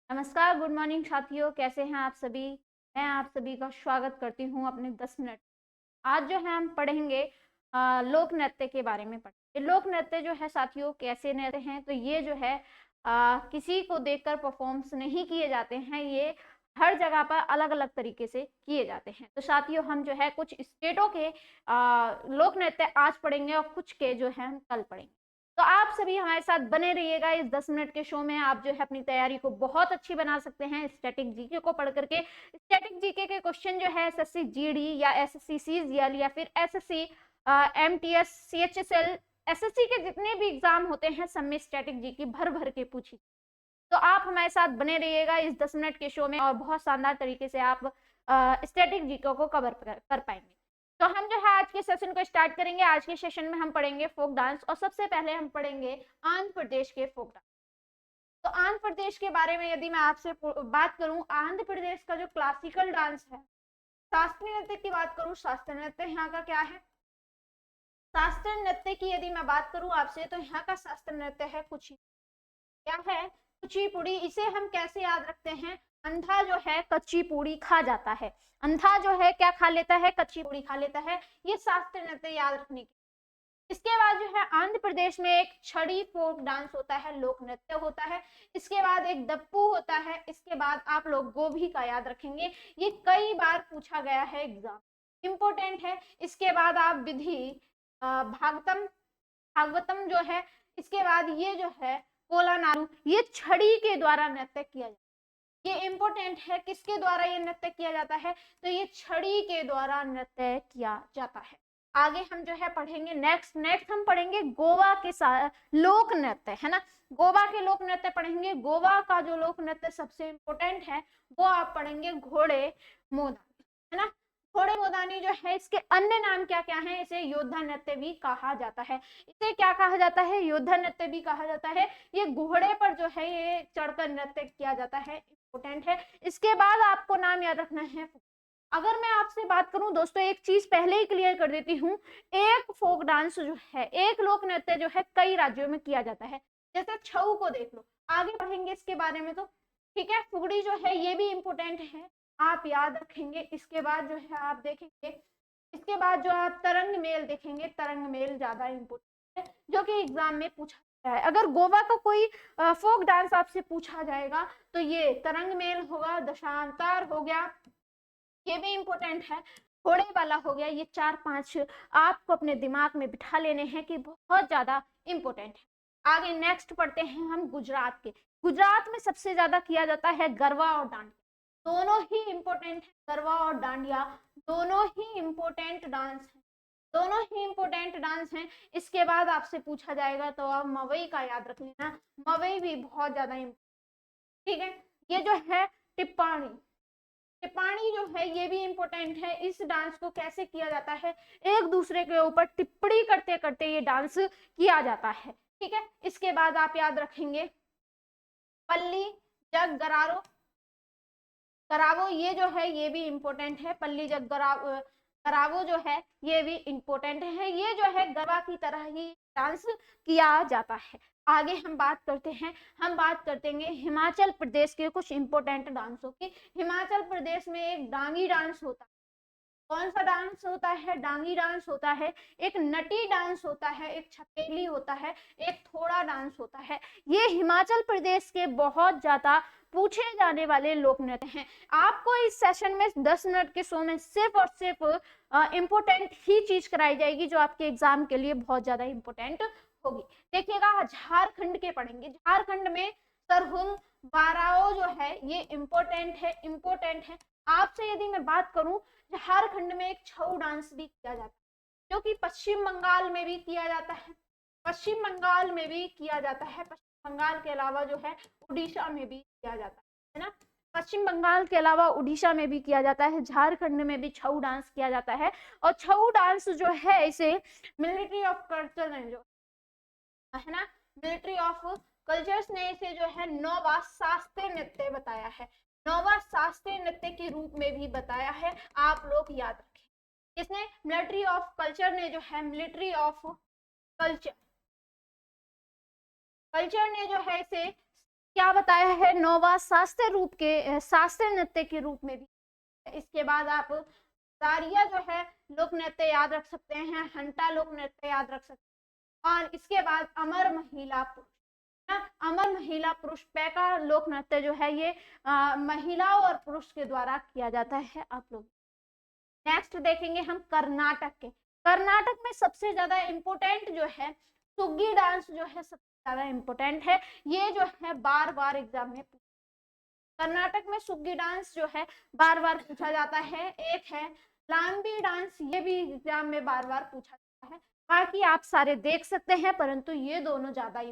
नमस्कार, good morning साथियों, कैसे हैं आप सभी। मैं आप सभी का स्वागत करती हूं अपने 10 मिनट। आज जो है हम पढ़ेंगे लोक नृत्य के बारे में। पढ़ेंगे लोक नृत्य जो है साथियों कैसे नृत्य हैं, तो ये जो है किसी को देखकर परफॉर्म्स नहीं किए जाते हैं, ये हर जगह पर अलग अलग तरीके से किए जाते हैं। तो साथियों हम जो है कुछ स्टेटों के लोक नृत्य आज पढ़ेंगे और कुछ के जो है हम कल पढ़ेंगे। तो आप सभी हमारे साथ बने रहिएगा इस 10 मिनट के शो में। आप जो है अपनी तैयारी को बहुत अच्छी बना सकते हैं स्टैटिक जीके को पढ़ करके। स्टैटिक जीके के क्वेश्चन जो है एसएससी जीडी या एसएससी सीजीएल या फिर एसएससी एमटीएस सीएचएसएल, एसएससी के जितने भी एग्जाम होते हैं सब में स्टैटिक जीके भर भर के पूछी। तो आप हमारे साथ बने रहिएगा इस 10 मिनट के शो में और बहुत शानदार तरीके से आप स्टैटिक जीके को कवर कर पाएंगे। तो हम जो है आज के सेशन को स्टार्ट करेंगे। आज के सेशन में हम पढ़ेंगे फोक डांस और सबसे पहले हम पढ़ेंगे आंध्र प्रदेश के फोक डांस। तो आंध्र प्रदेश के बारे में यदि मैं आपसे बात करूं, आंध्र प्रदेश का जो क्लासिकल डांस है, शास्त्रीय नृत्य की बात करूं, शास्त्रीय नृत्य यहाँ का क्या है। शास्त्रीय नृत्य की यदि मैं बात करूं आपसे, तो यहाँ का शास्त्रीय नृत्य है कुचिपुड़ी। क्या है? कुचिपुड़ी। इसे हम कैसे याद रखते हैं? अंधा जो है कच्ची पूड़ी खा जाता है। अंधा जो है क्या खा लेता है? कच्ची पूड़ी खा लेता है। ये शास्त्रीय नृत्य याद रखने की। इसके बाद जो है आंध्र प्रदेश में एक छड़ी फोक डांस होता है, लोक नृत्य होता है। इसके बाद एक दप्पू होता है। इसके बाद आप लोग गोभी का याद रखेंगे, ये कई बार पूछा गया है एग्जाम, इंपोर्टेंट है। इसके बाद आप विधि भागवतम, भागवतम जो है। इसके बाद ये जो है कोला नारू, ये छड़ी के द्वारा नृत्य किया जाता है। ये इंपोर्टेंट है, किसके द्वारा ये नृत्य किया जाता है? तो ये छड़ी के द्वारा नृत्य किया जाता है। आगे हम जो है पढ़ेंगे नेक्स्ट हम पढ़ेंगे गोवा के लोक नृत्य, है ना। गोवा के लोक नृत्य पढ़ेंगे। गोवा का जो लोक नृत्य सबसे इंपोर्टेंट है वो आप पढ़ेंगे घोड़े मोदानी, है ना। घोड़े मोदानी जो है, इसके अन्य नाम क्या क्या है? इसे योद्धा नृत्य भी कहा जाता है। इसे क्या कहा जाता है? योद्धा नृत्य भी कहा जाता है। ये घोड़े पर जो है ये चढ़कर नृत्य किया जाता है, इंपोर्टेंट है। इसके बाद आपको नाम याद रखना है। अगर मैं आपसे बात करूं दोस्तों, एक चीज पहले ही क्लियर कर देती हूँ, एक फोक डांस जो है, एक लोक नृत्य जो है कई राज्यों में किया जाता है। जैसे छऊ को देख लो, आगे पढ़ेंगे इसके बारे में। तो ठीक है, फुगड़ी जो है ये भी इंपोर्टेंट है, आप याद रखेंगे। इसके बाद जो है आप देखेंगे, इसके बाद जो आप तरंग मेल देखेंगे, तरंग मेल ज्यादा इंपोर्टेंट है जो कि एग्जाम में पूछा जाता है। अगर गोवा का कोई फोक डांस आपसे पूछा जाएगा तो ये तरंग मेल होगा, दशावतार हो गया, ये भी इंपोर्टेंट है, घोड़े वाला हो गया। ये 4-5 आपको अपने दिमाग में बिठा लेने हैं कि बहुत ज्यादा इंपोर्टेंट है। आगे नेक्स्ट पढ़ते हैं हम गुजरात के। गुजरात में सबसे ज्यादा किया जाता है गरबा और डांडिया, दोनों ही इंपोर्टेंट है। गरबा और डांडिया दोनों ही इंपोर्टेंट डांस है, दोनों ही इंपोर्टेंट डांस हैं। इसके बाद आपसे पूछा जाएगा तो आप मवई का याद रख लेना, मवई भी बहुत ज्यादा इंपोर्टेंट। ठीक है, ये जो है टिप्पाणी, टिप्पाणी जो है ये भी इंपॉर्टेंट है। इस डांस को कैसे किया जाता है? एक दूसरे के ऊपर टिप्पणी करते करते ये डांस किया जाता है। ठीक है, इसके बाद आप याद रखेंगे पल्ली जग गरारो, करावो, ये जो है ये भी इंपॉर्टेंट है। पल्ली जग करावो जो है ये भी इंपॉर्टेंट है। ये जो है गरबा की तरह ही डांस किया जाता है। आगे हम बात करते हैं, हम बात करते हैं हिमाचल प्रदेश के कुछ इंपॉर्टेंट डांसों की। हिमाचल प्रदेश में एक डांगी डांस होता है। कौन सा डांस होता है? डांगी डांस होता है। एक नटी डांस होता है, एक छकेली होता है, एक थोड़ा डांस होता है। ये हिमाचल प्रदेश के बहुत ज्यादा पूछे जाने वाले लोक नृत्य हैं। आपको इस सेशन में 10 मिनट के शो में सिर्फ और सिर्फ इंपोर्टेंट ही चीज कराई जाएगी जो आपके एग्जाम के लिए बहुत ज्यादा इंपोर्टेंट होगी। देखिएगा, झारखंड के पढ़ेंगे। झारखंड में सरहुल बाराओ जो है ये इंपोर्टेंट है, इंपोर्टेंट है। आपसे यदि मैं बात करूं, झारखंड में एक छऊ डांस भी किया जाता है जो कि पश्चिम बंगाल में भी किया जाता है, पश्चिम बंगाल में भी किया जाता है। पश्चिम बंगाल के अलावा जो है उड़ीसा में भी किया जाता है ना। पश्चिम बंगाल के अलावा उड़ीसा में भी किया जाता है, झारखंड में भी छऊ डांस किया जाता है। और छऊ डांस जो है इसे मिलिट्री ऑफ कल्चर ने जो है ना, मिलिट्री ऑफ कल्चर्स ने इसे जो है नौवा शास्त्रीय नृत्य बताया है, नौवा शास्त्रीय नृत्य के रूप में भी बताया है। आप लोग याद रखें, किसने? मिलिट्री ऑफ कल्चर ने जो है, मिलिट्री ऑफ कल्चर, कल्चर ने जो है इसे क्या बताया है, नौवा शास्त्रीय नृत्य के रूप में भी। इसके बाद आप दारिया जो है लोक नृत्य याद रख सकते हैं, हंटा लोक नृत्य याद रख सकते हैं, और इसके बाद अमर महिला पुरुष, अमर महिला पुरुष पैका लोक नृत्य जो है ये महिलाओं और पुरुष के द्वारा किया जाता है। आप लोग नेक्स्ट देखेंगे हम कर्नाटक के। कर्नाटक में सबसे ज्यादा इम्पोर्टेंट जो है सुग्गी डांस जो है सबसे ज्यादा इम्पोर्टेंट है। ये जो है बार बार एग्जाम में कर्नाटक में सुग्गी डांस जो है बार बार पूछा जाता है। एक है लांबी डांस, ये भी एग्जाम में बार बार पूछा जाता है। बाकी आप सारे देख सकते हैं, परंतु ये दोनों ज्यादा ही,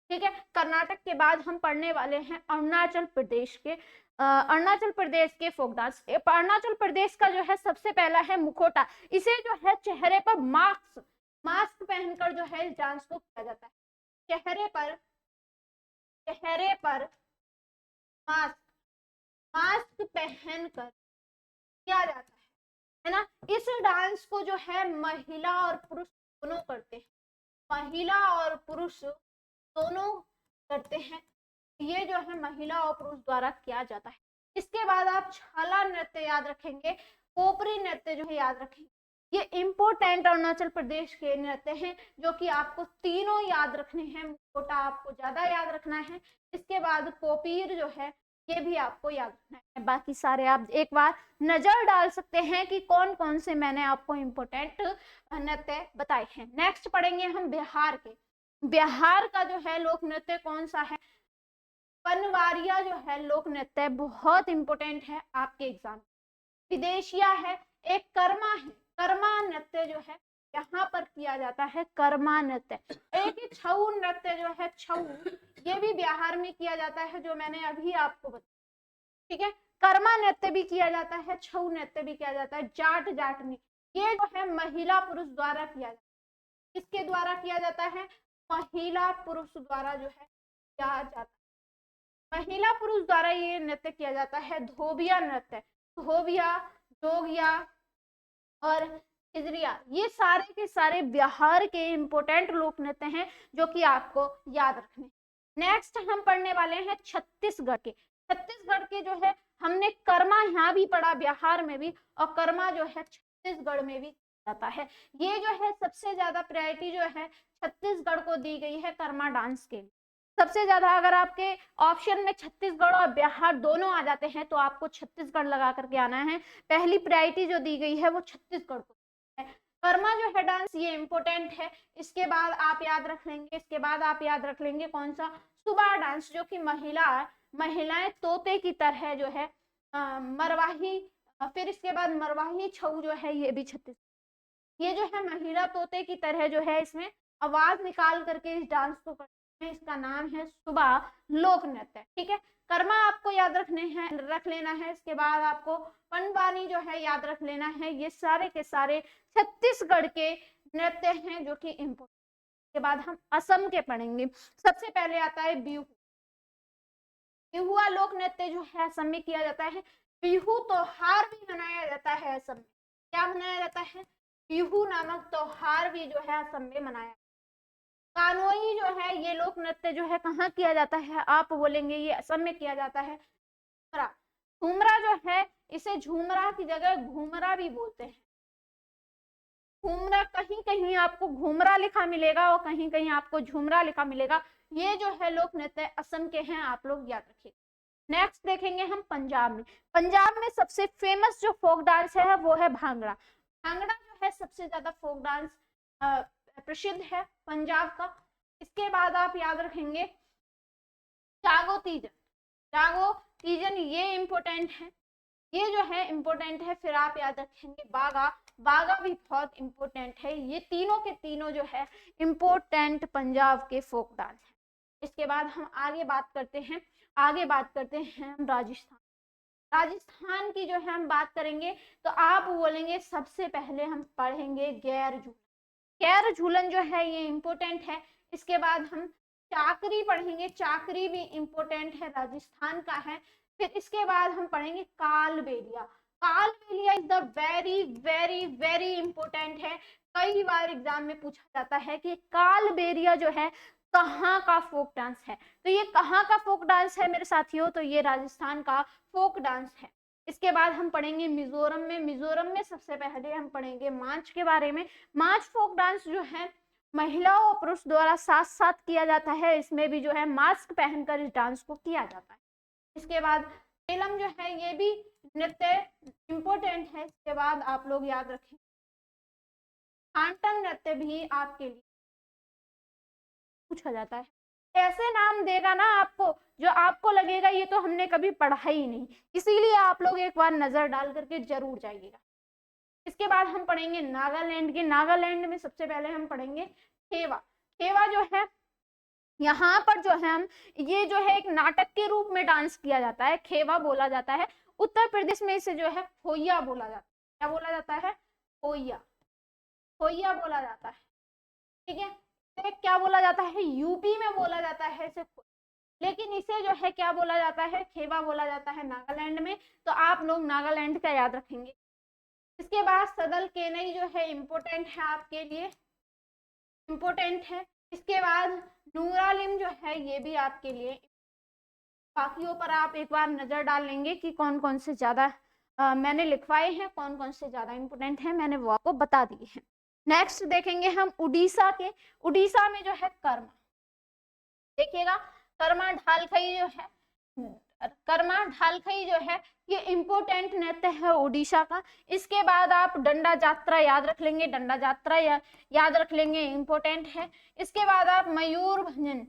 ठीक है। कर्नाटक के बाद हम पढ़ने वाले हैं अरुणाचल प्रदेश के। अरुणाचल प्रदेश के फोक डांस। अरुणाचल प्रदेश का जो है सबसे पहला है मुखोटा। इसे जो है चेहरे पर मास्क पहनकर जो है इस डांस को किया जाता है। चेहरे पर मास्क पहनकर किया जाता है ना। इस डांस को जो है महिला और पुरुष दोनों करते हैं, महिला और पुरुष दोनों करते हैं। ये जो है महिला और पुरुष द्वारा किया जाता है। इसके बाद आप छाला नृत्य याद रखेंगे, कोपरी नृत्य जो है याद रखेंगे। ये इम्पोर्टेंट अरुणाचल प्रदेश के नृत्य हैं जो कि आपको तीनों याद रखने हैं। मुखोटा आपको ज्यादा याद रखना है। इसके बाद कोपीर जो है ये भी आपको याद रखना है। बाकी सारे आप एक बार नजर डाल सकते हैं कि कौन कौन से मैंने आपको इम्पोर्टेंट नृत्य बताए हैं। नेक्स्ट पढ़ेंगे हम बिहार के। बिहार का जो है लोक नृत्य कौन सा है, पनवारिया जो है लोक नृत्य बहुत इंपॉर्टेंट है आपके एग्जाम। विदेशिया है, एक कर्मा है, कर्मा नृत्य जो है यहाँ पर किया जाता है, कर्मा नृत्य। एक ही छऊ नृत्य जो है, छऊ, ये भी बिहार में किया जाता है जो मैंने अभी आपको बताया, ठीक है। कर्मा नृत्य भी किया जाता है, छऊ नृत्य भी किया जाता है। जाटनी ये जो है महिला पुरुष द्वारा किया जाता है। किसके द्वारा किया जाता है, महिला पुरुष द्वारा जो है किया जाता है। महिला पुरुष द्वारा ये नृत्य किया जाता है। धोबिया नृत्य, धोबिया, जोगिया और खिजरिया, ये सारे के सारे बिहार के इंपोर्टेंट लोक नृत्य हैं जो कि आपको याद रखने। नेक्स्ट हम पढ़ने वाले हैं छत्तीसगढ़ के। छत्तीसगढ़ के जो है हमने कर्मा यहाँ भी पढ़ा बिहार में भी, और कर्मा जो है छत्तीसगढ़ में भी जाता है। ये जो है सबसे ज्यादा प्रायोरिटी जो है छत्तीसगढ़ को दी गई है कर्मा डांस के लिए। सबसे ज्यादा अगर आपके ऑप्शन में छत्तीसगढ़ और बिहार दोनों आ जाते हैं तो आपको छत्तीसगढ़ लगा करके आना है। पहली प्रायोरिटी जो दी गई है वो छत्तीसगढ़ को है। कर्मा जो है डांस ये इंपोर्टेंट है। इसके बाद आप याद रख लेंगे, कौन सा, सुबा डांस, जो कि महिलाएं तोते की तरह जो है मरवाही, फिर इसके बाद मरवाही छऊ जो है ये भी छत्तीसगढ़। ये जो है महिला तोते की तरह जो है इसमें आवाज निकाल करके इस डांस को करते हैं। इसका नाम है सुबह लोक नृत्य, ठीक है। कर्मा आपको याद रख लेना है। इसके बाद आपको पनवानी जो है याद रख लेना है। ये सारे के सारे छत्तीसगढ़ के नृत्य हैं जो कि इम्पोर्टेंट। के बाद हम असम के पढ़ेंगे। सबसे पहले आता है बिहू। बिहुआ लोक नृत्य जो है असम में किया जाता है। बिहू त्योहार भी मनाया जाता है असम में। क्या मनाया जाता है, बिहू नामक त्योहार भी जो है असम में मनाया। कानोई जो है ये लोक नृत्य जो है कहाँ किया जाता है, आप बोलेंगे ये असम में किया जाता है। झूमरा जो है इसे झूमरा की जगह घूमरा भी बोलते हैं। घूमरा, कहीं कहीं आपको घूमरा लिखा मिलेगा और कहीं कहीं आपको झूमरा लिखा मिलेगा। ये जो है लोक नृत्य असम के हैं, आप लोग याद रखिए। नेक्स्ट देखेंगे हम पंजाब में। पंजाब में सबसे फेमस जो फोक डांस है वो है भांगड़ा। भांगड़ा जो है सबसे ज्यादा फोक डांस प्रसिद्ध है पंजाब का। इसके बाद आप याद रखेंगे जागो तीजन। जागो तीजन ये इंपोर्टेंट है, ये जो है इंपोर्टेंट है। फिर आप याद रखेंगे बागा। बागा भी बहुत इंपोर्टेंट है। ये तीनों के तीनों जो है इंपोर्टेंट पंजाब के फोक डांस है। इसके बाद हम आगे बात करते हैं राजस्थान। राजस्थान की जो है हम बात करेंगे तो आप बोलेंगे सबसे पहले हम पढ़ेंगे गैर झूलन। गैर झूलन जो है ये इंपोर्टेंट है। इसके बाद हम चाकरी पढ़ेंगे, चाकरी भी इंपोर्टेंट है, राजस्थान का है। फिर इसके बाद हम पढ़ेंगे Kalbelia. Kalbelia is the very very very important है। कई बार एग्जाम में पूछा जाता है कि कालबेलिया जो है कहाँ का फोक डांस है। तो ये कहाँ का फोक डांस है मेरे साथियों, तो ये राजस्थान का फोक डांस है। इसके बाद हम पढ़ेंगे मिजोरम में। मिजोरम में सबसे पहले हम पढ़ेंगे मार्च के बारे में। मार्च फोक डांस जो है महिलाओं और पुरुष द्वारा साथ साथ किया जाता है। इसमें भी जो है मास्क पहनकर इस डांस को किया जाता है। इसके बाद सेलम जो है ये भी नृत्य इम्पोर्टेंट है। इसके बाद आप लोग याद रखें थांगटा नृत्य भी आपके लिए पूछा जाता है। ऐसे नाम देगा ना आपको जो आपको लगेगा ये तो हमने कभी पढ़ा ही नहीं, इसीलिए आप लोग एक बार नजर डाल करके जरूर जाइएगा। इसके बाद हम पढ़ेंगे नागालैंड के। नागालैंड में सबसे पहले हम पढ़ेंगे खेवा। खेवा जो है यहाँ पर जो है हम ये जो है एक नाटक के रूप में डांस किया जाता है, खेवा बोला जाता है। उत्तर प्रदेश में इसे जो है खोइया बोला जाता है। क्या बोला जाता है? खोइया, खोइया बोला जाता है। ठीक है, इसे क्या बोला जाता है? यूपी में बोला जाता है इसे, लेकिन इसे जो है क्या बोला जाता है? खेवा बोला जाता है नागालैंड में। तो आप लोग नागालैंड का याद रखेंगे। इसके बाद सदल केनई जो है इम्पोर्टेंट है आपके लिए, इम्पोर्टेंट है। इसके बाद नूरालिम जो है ये भी आपके लिए, बाकियों पर आप एक बार नजर डाल लेंगे कि कौन कौन से ज्यादा मैंने लिखवाए हैं, कौन कौन से ज्यादा इम्पोर्टेंट है, मैंने वो आपको बता दिए हैं। नेक्स्ट देखेंगे हम उड़ीसा के। उड़ीसा में जो है कर्मा, देखिएगा कर्मा ढालखई जो है, कर्मा ढालखई जो है ये इम्पोर्टेंट नृत्य है उड़ीसा का। इसके बाद आप डंडा यात्रा याद रख लेंगे, डंडा यात्रा याद रख लेंगे, इम्पोर्टेंट है। इसके बाद आप मयूर भंजन,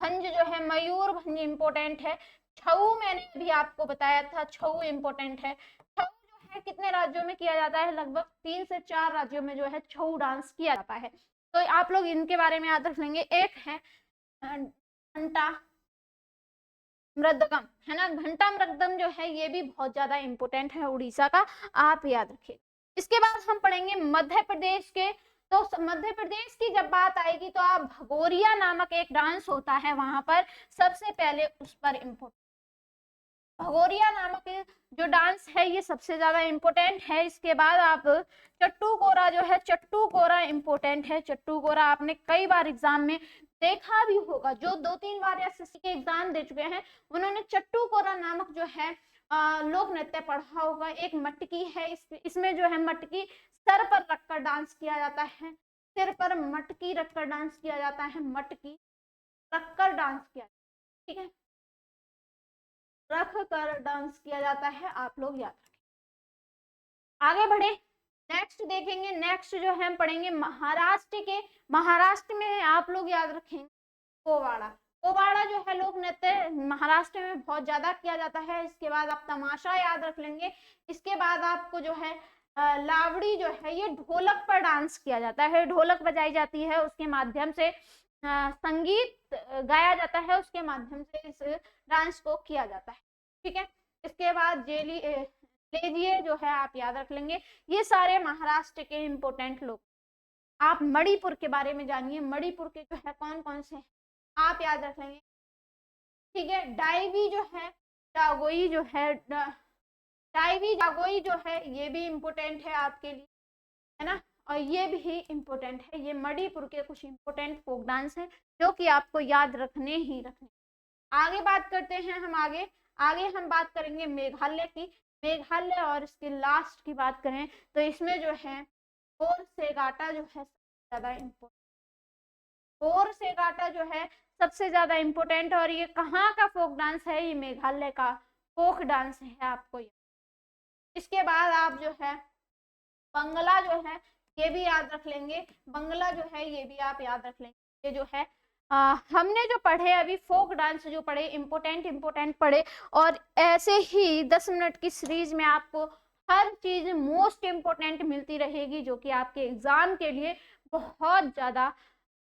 भंज जो है मयूर भंज इम्पोर्टेंट है। छऊ मैंने अभी आपको बताया था, छऊ इम्पोर्टेंट है। छऊ जो है कितने राज्यों में किया जाता है? लगभग 3 से 4 राज्यों में जो है छऊ डांस किया जाता है। तो आप लोग इनके बारे में याद रख लेंगे। एक है घंटा मृदगम, है ना, घंटा मृदगम जो है ये भी बहुत ज्यादा इंपोर्टेंट है उड़ीसा का, आप याद रखिए। इसके बाद हम पढ़ेंगे मध्य प्रदेश के। तो मध्य प्रदेश की जब बात आएगी तो आप भगोरिया नामक एक डांस होता है वहां पर, सबसे पहले उस पर इम्पोर्टेंट भगोरिया नामक जो डांस है ये सबसे ज्यादा इम्पोर्टेंट है। इसके बाद आप चट्टू कोरा जो है, चट्टू कोरा इम्पोर्टेंट है। चट्टू कोरा आपने कई बार एग्जाम में देखा भी होगा, जो 2-3 बार एसएससी के एग्जाम दे चुके हैं उन्होंने चट्टू कोरा नामक जो है लोक नृत्य पढ़ा होगा। एक मटकी है, इसमें जो है मटकी सर पर रखकर डांस किया जाता है, सिर पर मटकी रखकर डांस किया जाता है, मटकी रखकर डांस किया, ठीक है, रख कर डांस किया जाता है, आप लोग याद रखें। आगे बढ़े, नेक्स्ट देखेंगे। नेक्स्ट जो है हम पढ़ेंगे महाराष्ट्र के। महाराष्ट्र में आप लोग याद रखें पोवाड़ा। पोवाड़ा जो है लोक नृत्य महाराष्ट्र में बहुत ज्यादा किया जाता है। इसके बाद आप तमाशा याद रख लेंगे। इसके बाद आपको जो है लावड़ी जो है ये ढोलक पर डांस किया जाता है, ढोलक बजाई जाती है, उसके माध्यम से संगीत गाया जाता है, उसके माध्यम से इस डांस को किया जाता है, ठीक है। इसके बाद लेजिए जो है आप याद रख लेंगे। ये सारे महाराष्ट्र के इम्पोर्टेंट लोग। आप मणिपुर के बारे में जानिए, मणिपुर के जो है कौन कौन से आप याद रख लेंगे, ठीक है। डाइवी जो है, जागोई जो है, डाइवी जागोई जो है ये भी इम्पोर्टेंट है आपके लिए, है ना, और ये भी इम्पोर्टेंट है। ये मणिपुर के कुछ इम्पोर्टेंट फोक डांस हैं जो कि आपको याद रखने ही रखने। आगे बात करते हैं हम, आगे हम बात करेंगे मेघालय की। मेघालय और इसके लास्ट की बात करें तो इसमें जो है गोर से गाटा जो है ज्यादा इम्पोर्टेंट, गोर से गाटा जो है सबसे ज्यादा इम्पोर्टेंट। और ये कहाँ का फोक डांस है? ये मेघालय का फोक डांस है, आपको ये। इसके बाद आप जो है बंगला जो है ये भी याद रख लेंगे, बंगला जो है ये भी आप याद रख लेंगे। ये जो है हमने जो पढ़े अभी फोक डांस जो पढ़े इम्पोर्टेंट पढ़े, और ऐसे ही 10 मिनट की सीरीज में आपको हर चीज मोस्ट इम्पोर्टेंट मिलती रहेगी जो कि आपके एग्जाम के लिए बहुत ज्यादा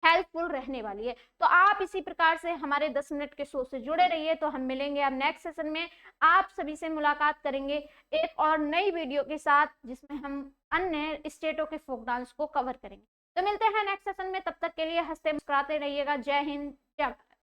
हेल्पफुल रहने वाली है। तो आप इसी प्रकार से हमारे 10 मिनट के शो से जुड़े रहिए। तो हम मिलेंगे अब नेक्स्ट सेशन में, आप सभी से मुलाकात करेंगे एक और नई वीडियो के साथ जिसमें हम अन्य स्टेटों के फोक डांस को कवर करेंगे। तो मिलते हैं नेक्स्ट सेशन में, तब तक के लिए हंसते मुस्कुराते रहिएगा। जय हिंद, जय भारत।